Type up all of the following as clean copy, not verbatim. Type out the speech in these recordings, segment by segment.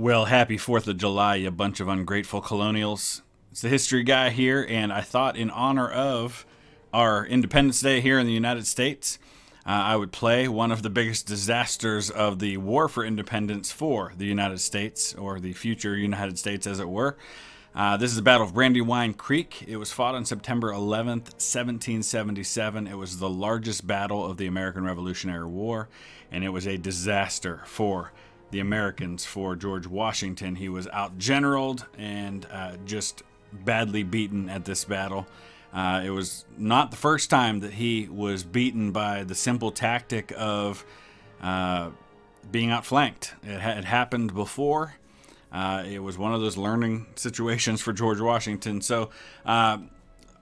Well, happy 4th of July, you bunch of ungrateful colonials. It's the history guy here, and I thought in honor of our Independence Day here in the United States, I would play one of the biggest disasters of the War for Independence for the United States, or the future United States as it were. This is the Battle of Brandywine Creek. It was fought on September 11th, 1777. It was the largest battle of the American Revolutionary War, and it was a disaster for the Americans, for George Washington. He was outgeneraled and just badly beaten at this battle. It was not the first time that he was beaten by the simple tactic of being outflanked. It had happened before. It was one of those learning situations for George Washington. So I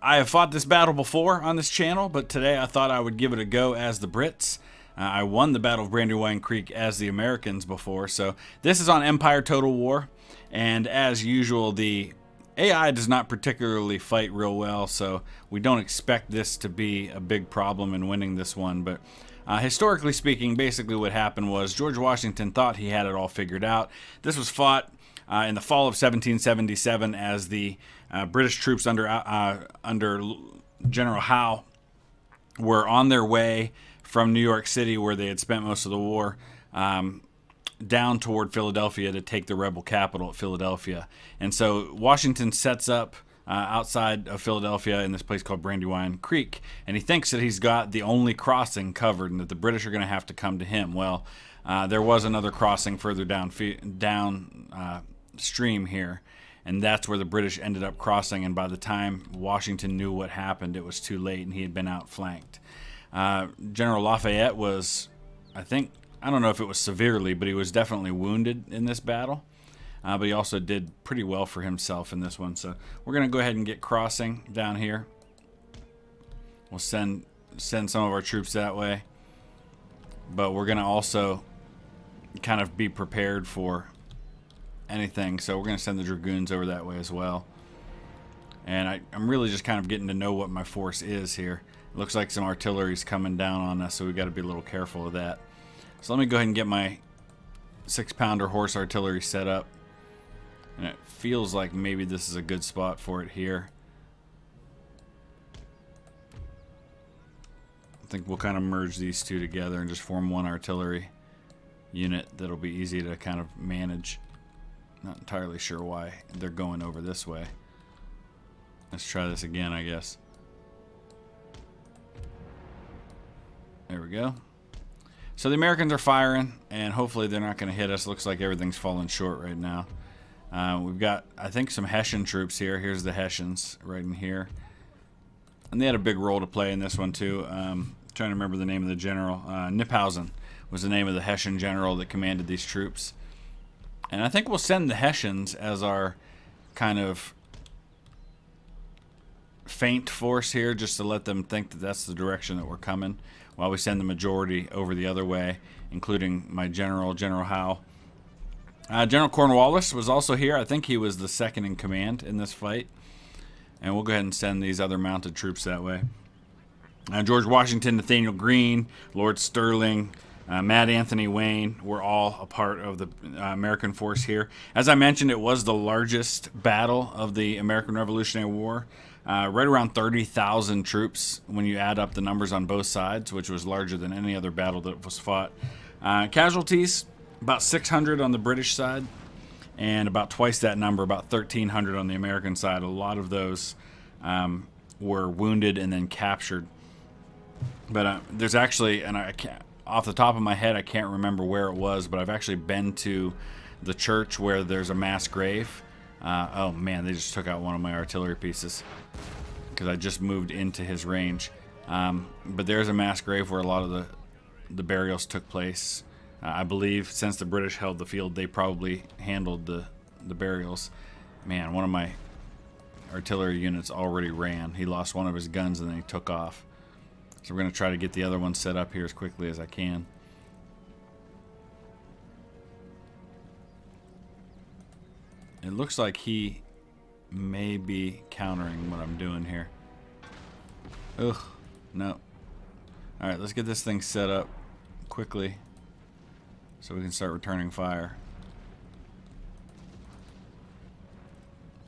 have fought this battle before on this channel, but today I thought I would give it a go as the Brits. I won the Battle of Brandywine Creek as the Americans before. So this is on Empire Total War. And as usual, the AI does not particularly fight real well, so we don't expect this to be a big problem in winning this one. But historically speaking, basically what happened was George Washington thought he had it all figured out. This was fought in the fall of 1777 as the British troops under General Howe were on their way from New York City, where they had spent most of the war, down toward Philadelphia to take the rebel capital at Philadelphia. And so Washington sets up outside of Philadelphia in this place called Brandywine Creek, and he thinks that he's got the only crossing covered and that the British are going to have to come to him. Well, there was another crossing further downstream here, and that's where the British ended up crossing, and by the time Washington knew what happened, it was too late and he had been outflanked. General Lafayette was, I don't know if it was severely, but he was definitely wounded in this battle. But he also did pretty well for himself in this one. So we're going to go ahead and get crossing down here. We'll send some of our troops that way. But we're going to also kind of be prepared for anything. So we're going to send the dragoons over that way as well. And I'm really just kind of getting to know what my force is here. It looks like some artillery's coming down on us, so we got to be a little careful of that. So let me go ahead and get my 6-pounder horse artillery set up. And it feels like maybe this is a good spot for it here. I think we'll kind of merge these two together and just form one artillery unit that'll be easy to kind of manage. Not entirely sure why they're going over this way. Let's try this again, I guess. There we go. So the Americans are firing, and hopefully they're not going to hit us. Looks like everything's falling short right now. We've got, I think, some Hessian troops here. Here's the Hessians right in here. And they had a big role to play in this one, too. Trying to remember the name of the general. Kniphausen was the name of the Hessian general that commanded these troops. And I think we'll send the Hessians as our kind of feint force here, just to let them think that that's the direction that we're coming, while we send the majority over the other way, including my General Howe. General Cornwallis was also here. I think he was the second in command in this fight. And we'll go ahead and send these other mounted troops that way. George Washington, Nathaniel Greene, Lord Sterling, Mad Anthony Wayne were all a part of the American force here. As I mentioned, it was the largest battle of the American Revolutionary War. Right around 30,000 troops when you add up the numbers on both sides, which was larger than any other battle that was fought. Casualties, about 600 on the British side, and about twice that number, about 1,300 on the American side. A lot of those were wounded and then captured. But there's actually, and I can't, off the top of my head, I can't remember where it was, but I've actually been to the church where there's a mass grave. Oh man, they just took out one of my artillery pieces because I just moved into his range. But there's a mass grave where a lot of the burials took place. I believe since the British held the field, they probably handled the burials. Man, one of my artillery units already ran. He lost one of his guns and then he took off. So we're going to try to get the other one set up here as quickly as I can. It looks like he may be countering what I'm doing here. Ugh, no. Alright, let's get this thing set up quickly so we can start returning fire.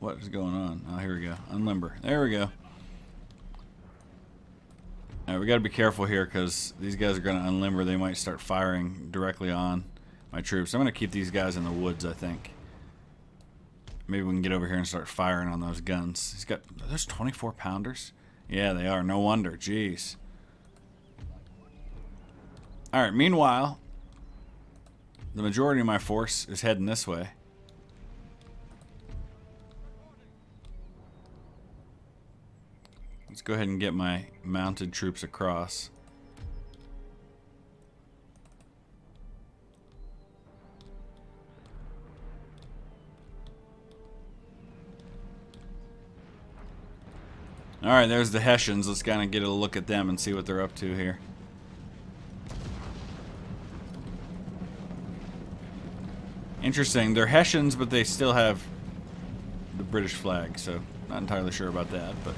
What is going on? Oh, here we go. Unlimber. There we go. Alright, we gotta be careful here because these guys are gonna unlimber. They might start firing directly on my troops. I'm gonna keep these guys in the woods, I think. Maybe we can get over here and start firing on those guns. He's got... There's 24 pounders? Yeah, they are. No wonder. Jeez. Alright, meanwhile, the majority of my force is heading this way. Let's go ahead and get my mounted troops across. Alright, there's the Hessians. Let's kind of get a look at them and see what they're up to here. Interesting. They're Hessians, but they still have the British flag, so not entirely sure about that, but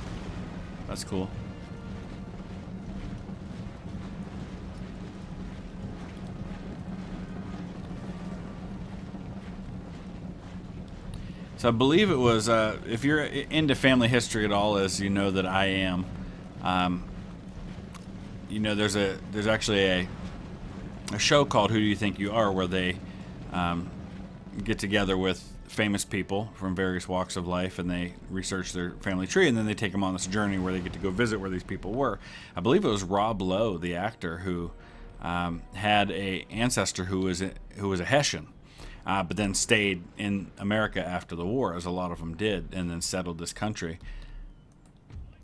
that's cool. So I believe it was, if you're into family history at all, as you know that I am, you know, there's actually a show called Who Do You Think You Are, where they get together with famous people from various walks of life, and they research their family tree, and then they take them on this journey where they get to go visit where these people were. I believe it was Rob Lowe, the actor, who had a ancestor who was a Hessian. But then stayed in America after the war, as a lot of them did, and then settled this country.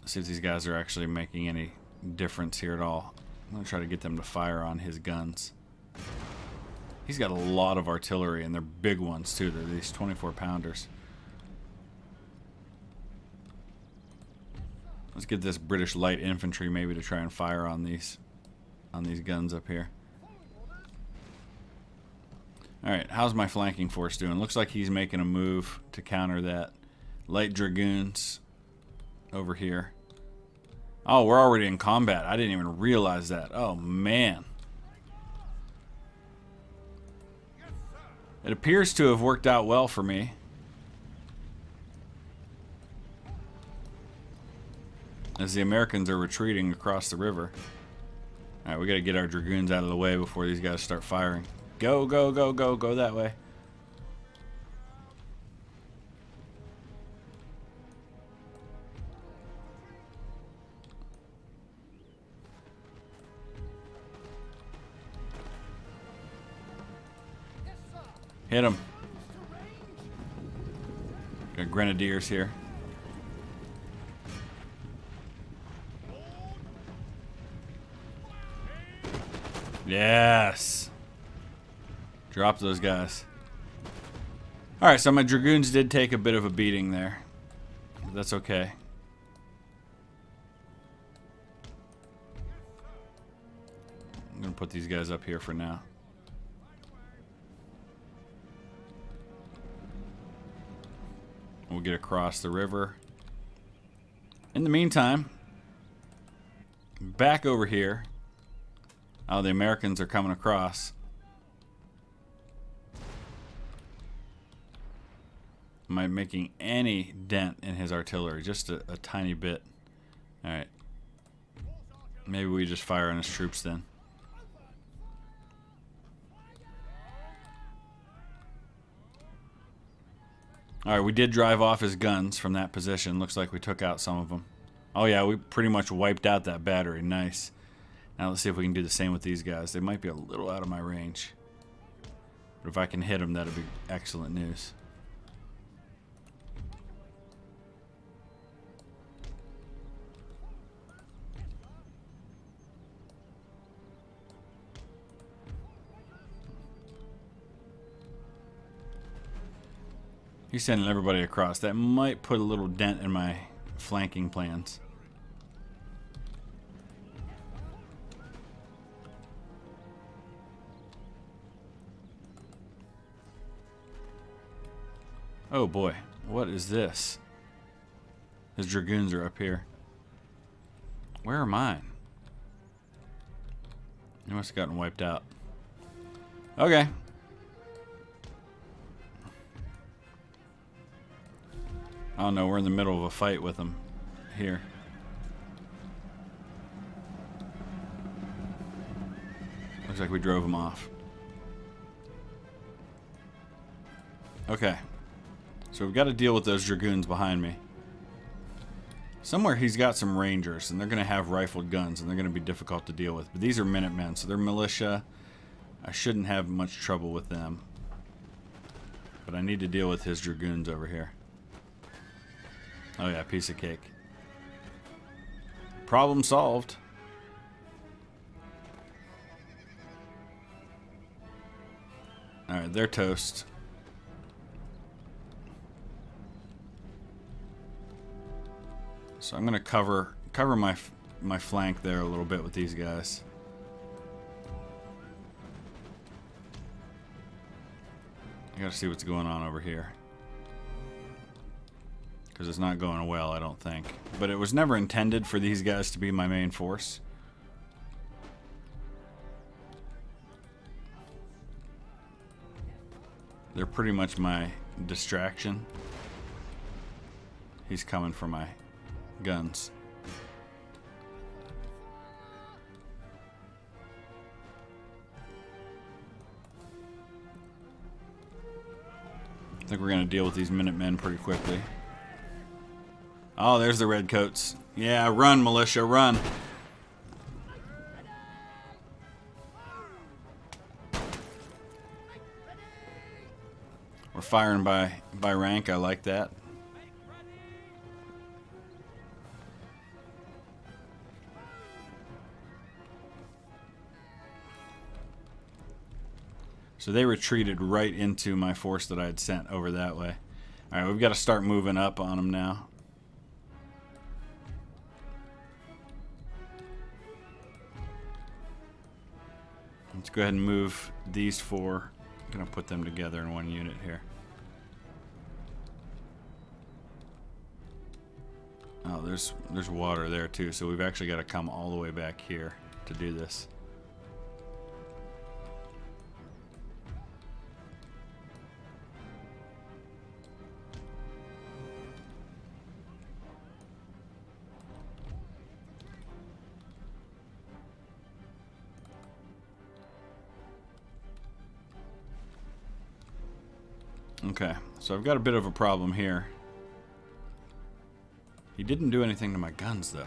Let's see if these guys are actually making any difference here at all. I'm going to try to get them to fire on his guns. He's got a lot of artillery, and they're big ones, too. They're these 24-pounders. Let's get this British light infantry maybe to try and fire on these guns up here. Alright, how's my flanking force doing? Looks like he's making a move to counter that. Light dragoons over here. Oh, we're already in combat. I didn't even realize that. Oh, man. It appears to have worked out well for me. As the Americans are retreating across the river. Alright, we gotta get our dragoons out of the way before these guys start firing. Go, go, go, go, go that way. Hit him. Got grenadiers here. Yes. Drop those guys. Alright, so my dragoons did take a bit of a beating there. But that's okay. I'm going to put these guys up here for now. We'll get across the river. In the meantime, back over here. Oh, the Americans are coming across. Am I making any dent in his artillery? Just a tiny bit. Alright. Maybe we just fire on his troops then. Alright, we did drive off his guns from that position. Looks like we took out some of them. Oh yeah, we pretty much wiped out that battery. Nice. Now let's see if we can do the same with these guys. They might be a little out of my range. But if I can hit them, that'd be excellent news. He's sending everybody across. That might put a little dent in my flanking plans. Oh boy, what is this? His dragoons are up here. Where are mine? They must have gotten wiped out. Okay. Oh no, we're in the middle of a fight with them here. Looks like we drove him off. Okay. So we've got to deal with those dragoons behind me. Somewhere he's got some rangers, and they're going to have rifled guns, and they're going to be difficult to deal with. But these are Minutemen, so they're militia. I shouldn't have much trouble with them. But I need to deal with his dragoons over here. Oh yeah, piece of cake. Problem solved. Alright, they're toast. So I'm going to cover my flank there a little bit with these guys. I got to see what's going on over here. Because it's not going well, I don't think. But it was never intended for these guys to be my main force. They're pretty much my distraction. He's coming for my guns. I think we're going to deal with these Minutemen pretty quickly. Oh, there's the Redcoats. Yeah, run, militia, run. We're firing by rank. I like that. So they retreated right into my force that I had sent over that way. Alright, we've got to start moving up on them now. Let's go ahead and move these four. I'm going to put them together in one unit here. Oh, there's water there too, so we've actually got to come all the way back here to do this. Okay, so I've got a bit of a problem here. He didn't do anything to my guns, though.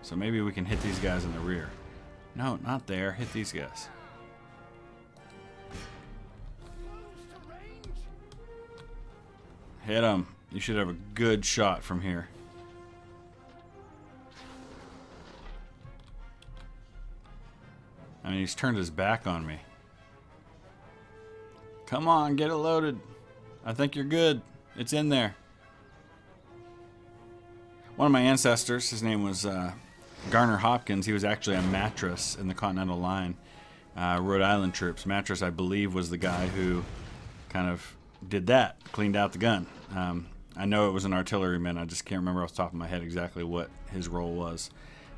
So maybe we can hit these guys in the rear. No, not there. Hit these guys. Hit them. You should have a good shot from here. I mean, he's turned his back on me. Come on, get it loaded. I think you're good. It's in there. One of my ancestors, his name was Garner Hopkins. He was actually a mattress in the Continental line, Rhode Island troops. Mattress, I believe, was the guy who kind of did that, cleaned out the gun. I know it was an artilleryman. I just can't remember off the top of my head exactly what his role was.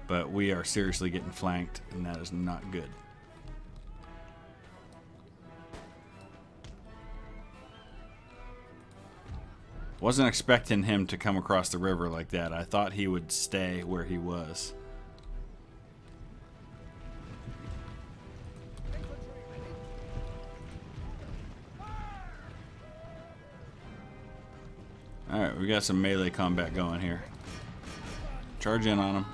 But we are seriously getting flanked, and that is not good. Wasn't expecting him to come across the river like that. I thought he would stay where he was. Alright, we got some melee combat going here. Charge in on him.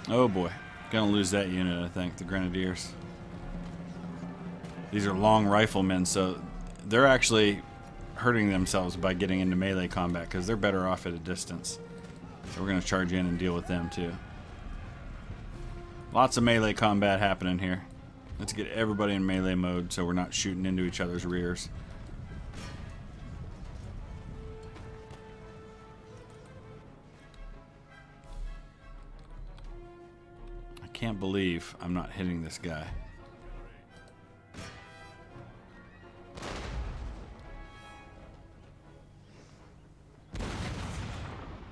Oh boy, gonna lose that unit, I think, the Grenadiers. These are long riflemen, so they're actually hurting themselves by getting into melee combat because they're better off at a distance. So we're gonna charge in and deal with them too. Lots of melee combat happening here. Let's get everybody in melee mode so we're not shooting into each other's rears. Can't believe I'm not hitting this guy.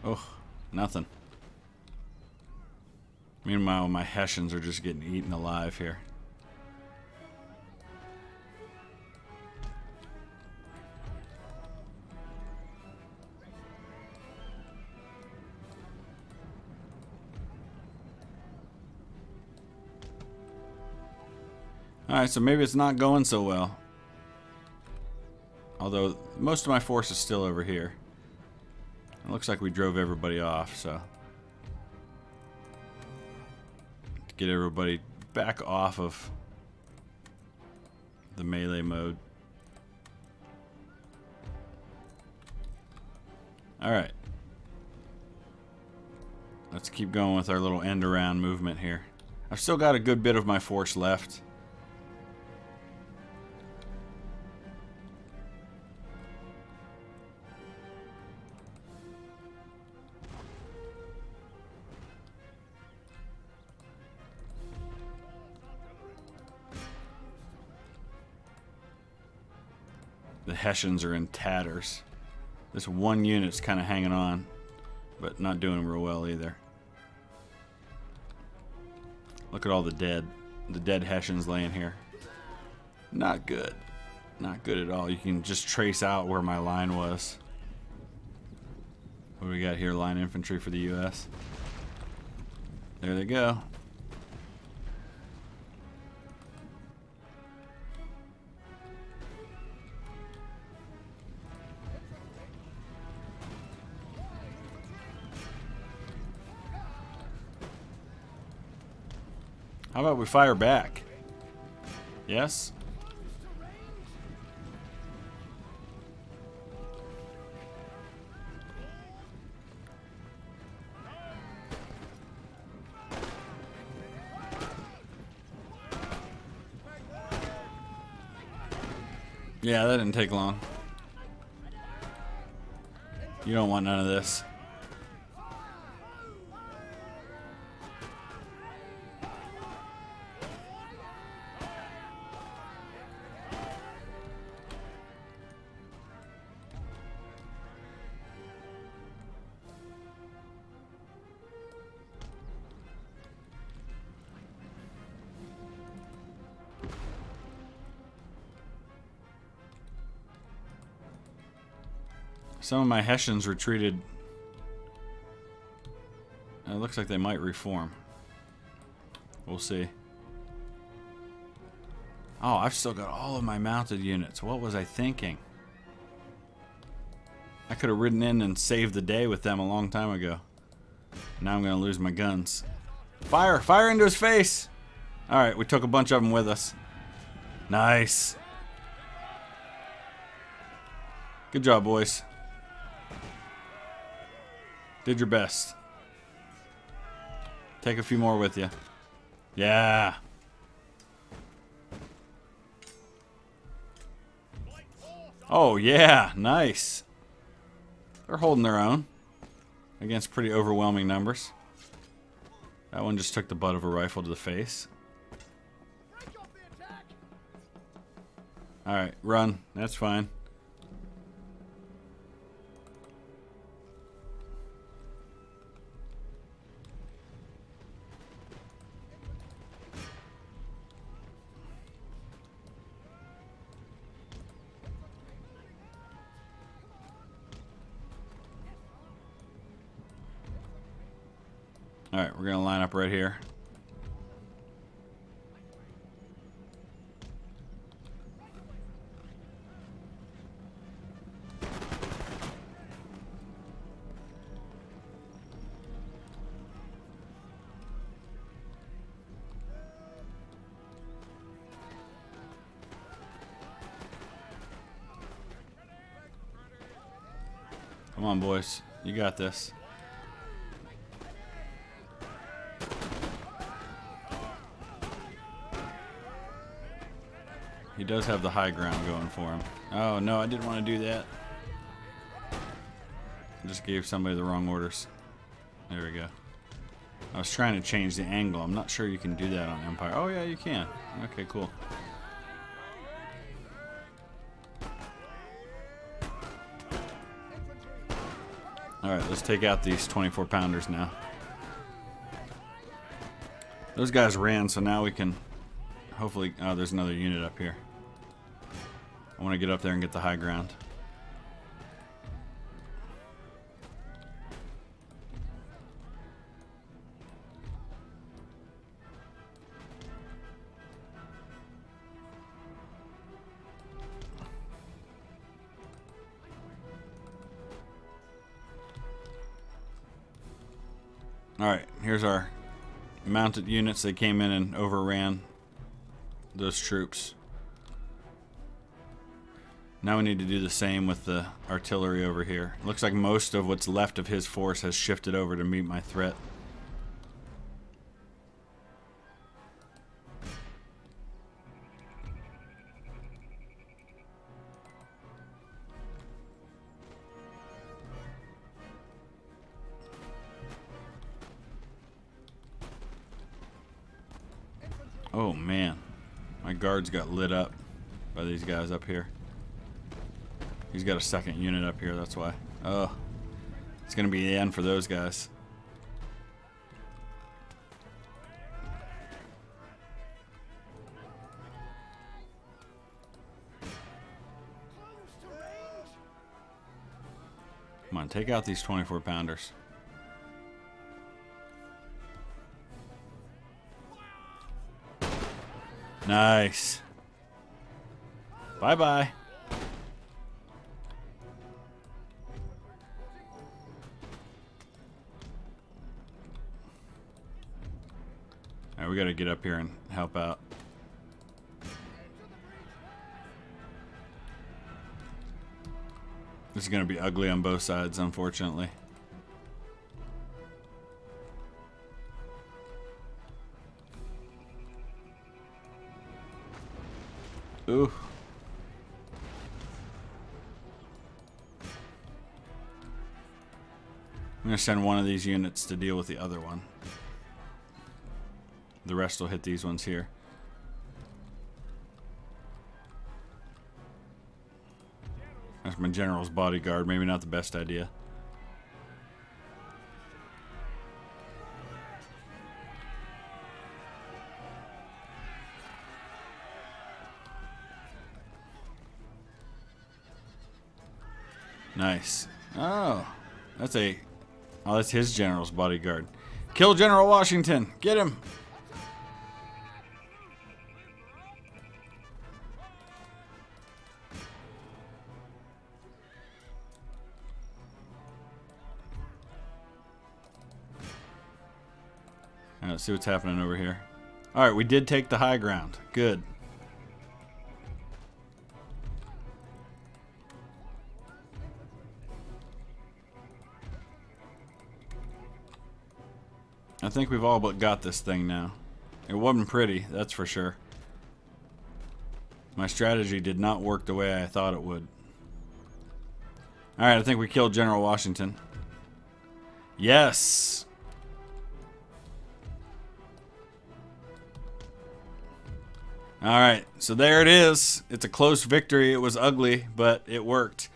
Oh, nothing. Meanwhile, my Hessians are just getting eaten alive here. Alright, so maybe it's not going so well. Although, most of my force is still over here. It looks like we drove everybody off, so... to get everybody back off of the melee mode. Alright. Let's keep going with our little end-around movement here. I've still got a good bit of my force left. The Hessians are in tatters. This one unit's kind of hanging on, but not doing real well either. Look at all the dead Hessians laying here. Not good. Not good at all. You can just trace out where my line was. What do we got here? Line infantry for the U.S. There they go. How about we fire back? Yes? Yeah, that didn't take long. You don't want none of this. Some of my Hessians retreated. It looks like they might reform. We'll see. Oh, I've still got all of my mounted units. What was I thinking? I could have ridden in and saved the day with them a long time ago. Now I'm going to lose my guns. Fire! Fire into his face! Alright, we took a bunch of them with us. Nice. Good job, boys. Did your best. Take a few more with you. Yeah. Oh, yeah. Nice. They're holding their own against pretty overwhelming numbers. That one just took the butt of a rifle to the face. Alright, run. That's fine. Alright, we're going to line up right here. Come on, boys. You got this. He does have the high ground going for him. Oh, no, I didn't want to do that. I just gave somebody the wrong orders. There we go. I was trying to change the angle. I'm not sure you can do that on Empire. Oh, yeah, you can. Okay, cool. Alright, let's take out these 24-pounders now. Those guys ran, so now we can hopefully... Oh, there's another unit up here. I want to get up there and get the high ground. Alright, here's our mounted units. They came in and overran those troops. Now we need to do the same with the artillery over here. It looks like most of what's left of his force has shifted over to meet my threat. Oh man, my guards got lit up by these guys up here. He's got a second unit up here, that's why. Oh, it's gonna be the end for those guys. Come on, take out these 24-pounders. Nice. Bye-bye. Alright, we gotta get up here and help out. This is gonna be ugly on both sides, unfortunately. Ooh. I'm going to send one of these units to deal with the other one. The rest will hit these ones here. That's my general's bodyguard. Maybe not the best idea. Nice. Oh, that's his general's bodyguard. Kill General Washington. Get him. All right, let's see what's happening over here. All right, we did take the high ground. Good. I think we've all but got this thing now. It wasn't pretty, that's for sure. My strategy did not work the way I thought it would. Alright, I think we killed General Washington. Yes! Alright, so there it is. It's a close victory. It was ugly, but it worked.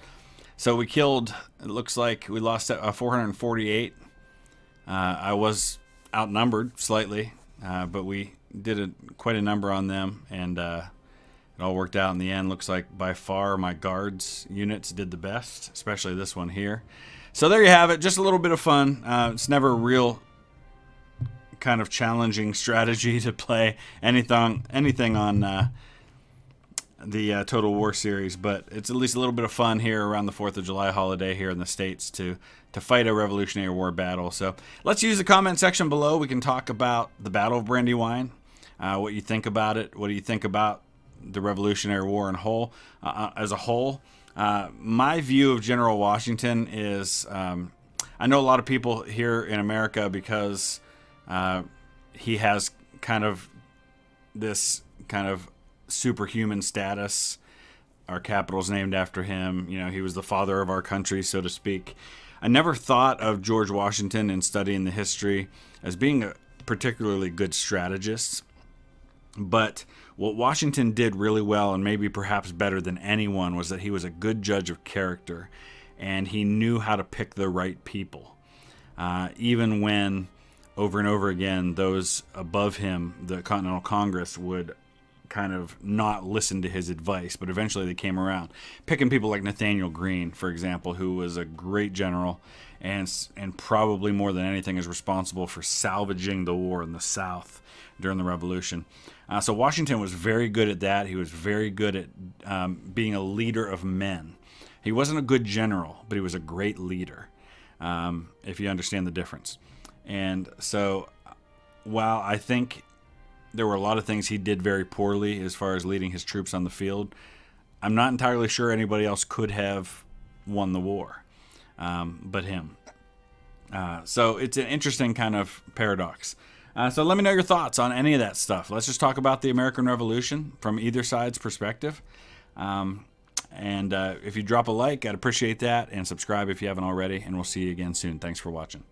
So we killed, it looks like we lost 448. I was outnumbered slightly, but we did quite a number on them, and it all worked out in the end. Looks like by far my guards units did the best, especially this one here. So there you have it, just a little bit of fun. It's never a real kind of challenging strategy to play anything on the Total War series, but it's at least a little bit of fun here around the 4th of July holiday here in the States to fight a Revolutionary War battle. So let's use the comment section below. We can talk about the Battle of Brandywine, what you think about it. What do you think about the Revolutionary War as a whole? My view of General Washington is, I know a lot of people here in America, because he has kind of this kind of superhuman status. Our capital's named after him. You know, he was the father of our country, so to speak. I never thought of George Washington in studying the history as being a particularly good strategist. But what Washington did really well, and maybe perhaps better than anyone, was that he was a good judge of character, and he knew how to pick the right people. Even when over and over again, those above him, the Continental Congress, would kind of not listen to his advice, but eventually they came around. Picking people like Nathaniel Greene, for example, who was a great general and probably more than anything is responsible for salvaging the war in the South during the Revolution. So Washington was very good at that. He was very good at being a leader of men. He wasn't a good general, but he was a great leader, if you understand the difference. And so while I think there were a lot of things he did very poorly as far as leading his troops on the field, I'm not entirely sure anybody else could have won the war but him. So it's an interesting kind of paradox. So let me know your thoughts on any of that stuff. Let's just talk about the American Revolution from either side's perspective. And if you drop a like, I'd appreciate that. And subscribe if you haven't already. And we'll see you again soon. Thanks for watching.